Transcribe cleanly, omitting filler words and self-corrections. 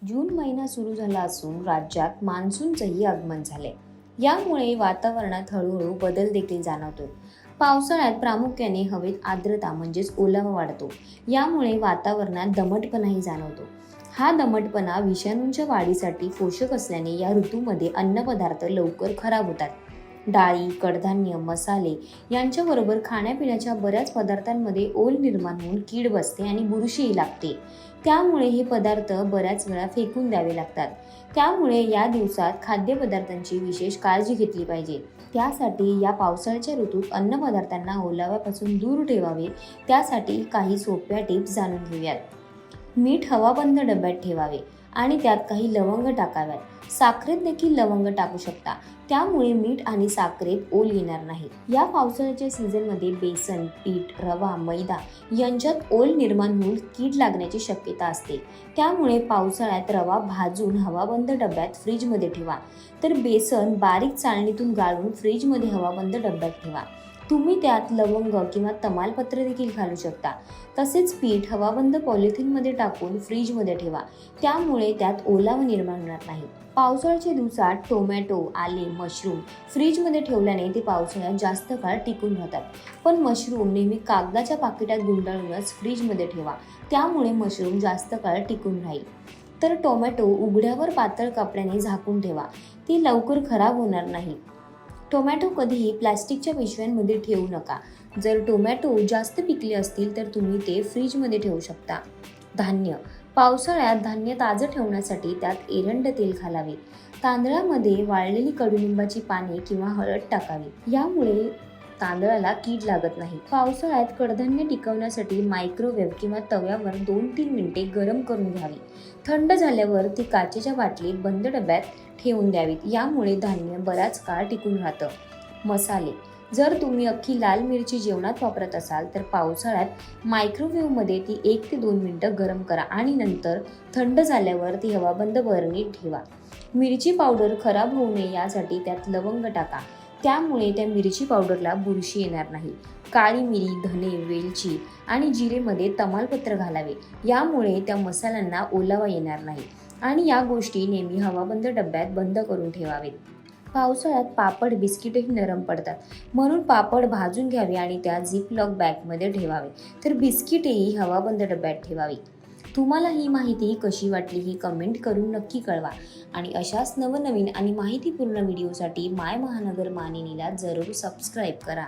जून महिना सुरू झाला असून राज्यात मान्सूनचंही आगमन झाले। यामुळे वातावरणात हळूहळू बदल देखील जाणवतो। पावसाळ्यात प्रामुख्याने हवेत आर्द्रता म्हणजेच ओलावा वाढतो। यामुळे वातावरणात दमटपणाही जाणवतो। हा दमटपणा विषाणूंच्या वाढीसाठी पोषक असल्याने या ऋतूमध्ये अन्नपदार्थ लवकर खराब होतात। डाळी, कडधान्य, मसाले यांच्याबरोबर खाण्यापिण्याच्या बऱ्याच पदार्थांमध्ये ओल निर्माण होऊन कीड बसते आणि बुरशीही लागते। त्यामुळे हे पदार्थ बऱ्याच वेळा फेकून द्यावे लागतात। त्यामुळे या दिवसात खाद्यपदार्थांची विशेष काळजी घेतली पाहिजे। त्यासाठी या पावसाळ्याच्या ऋतूत अन्नपदार्थांना ओलाव्यापासून दूर ठेवावे, त्यासाठी काही सोप्या टिप्स जाणून घेऊयात। मीठ हवाबंद डब्यात ठेवावे आणि त्यात काही लवंग टाकाव्यात। साखरेत देखील लवंग टाकू शकता, त्यामुळे मीठ आणि साखरेत ओल येणार नाही। या पावसाळ्याच्या सीझनमध्ये बेसन, पीठ, रवा, मैदा यांच्यात ओल निर्माण होऊन कीड लागण्याची शक्यता असते। त्यामुळे पावसाळ्यात रवा भाजून हवाबंद डब्यात फ्रीजमध्ये ठेवा, तर बेसन बारीक चाळणीतून गाळून फ्रीजमध्ये हवाबंद डब्यात ठेवा। तुम्ही त्यात लवंग किंवा तमालपत्र देखील घालू शकता। तसेच पीठ हवाबंद पॉलिथिनमध्ये टाकून फ्रीजमध्ये ठेवा, त्यामुळे त्यात ओलावा निर्माण होणार नाही। पावसाळ्याच्या दिवसात टोमॅटो, आले, मशरूम फ्रीजमध्ये ठेवल्याने ते पावसाळ्यात जास्त काळ टिकून राहतात। पण मशरूम नेहमी कागदाच्या पाकिटात गुंडाळूनच फ्रीजमध्ये ठेवा, त्यामुळे मशरूम जास्त काळ टिकून राहील। तर टोमॅटो उघड्यावर पातळ कापडाने झाकून ठेवा, ते लवकर खराब होणार नाही। टोमॅटो कधीही प्लॅस्टिकच्या पिशव्यांमध्ये ठेवू नका। जर टोमॅटो जास्त पिकले असतील तर तुम्ही ते फ्रीजमध्ये ठेवू शकता। धान्य पावसाळ्यात धान्य ताजं ठेवण्यासाठी त्यात एरंड तेल घालावे। तांदळामध्ये वाळलेली कडुलिंबाची पाने किंवा हळद टाकावी, यामुळे तांदळाला कीड लागत नाही। पावसाळ्यात कडधान्य टिकवण्यासाठी मायक्रोवेव्ह किंवा तव्यावर 2-3 मिनिटे गरम करून घ्यावी। थंड झाल्यावर ती काचेच्या बाटलीत बंद डब्यात ठेवून द्यावीत, यामुळे धान्य बराच काळ टिकून राहतं। मसाले जर तुम्ही अख्खी लाल मिरची जेवणात वापरत असाल तर पावसाळ्यात मायक्रोवेव्हमध्ये ती 1 ते 2 मिनिटं गरम करा आणि नंतर थंड झाल्यावर ती हवाबंद बरणीत ठेवा। मिरची पावडर खराब होऊ नये यासाठी त्यात लवंग टाका, त्यामुळे त्या मिरची पावडरला बुरशी येणार नाही। काळी मिरी, धने, वेलची आणि जिरेमध्ये तमालपत्र घालावे, यामुळे त्या मसाल्यांना ओलावा येणार नाही आणि या गोष्टी नेहमी हवाबंद डब्यात बंद करून ठेवावेत। पावसाळ्यात पापड, बिस्किटही नरम पडतात, म्हणून पापड भाजून घ्यावे आणि त्या झिपलॉक बॅगमध्ये ठेवावे, तर बिस्किटेही हवाबंद डब्यात ठेवावी। तुम्हाला ही माहिती कशी वाटली ही कमेंट करून नक्की कळवा आणि अशाच नवनवीन आणि माहितीपूर्ण व्हिडिओसाठी माय महानगर मानिनीला जरूर सबस्क्राईब करा।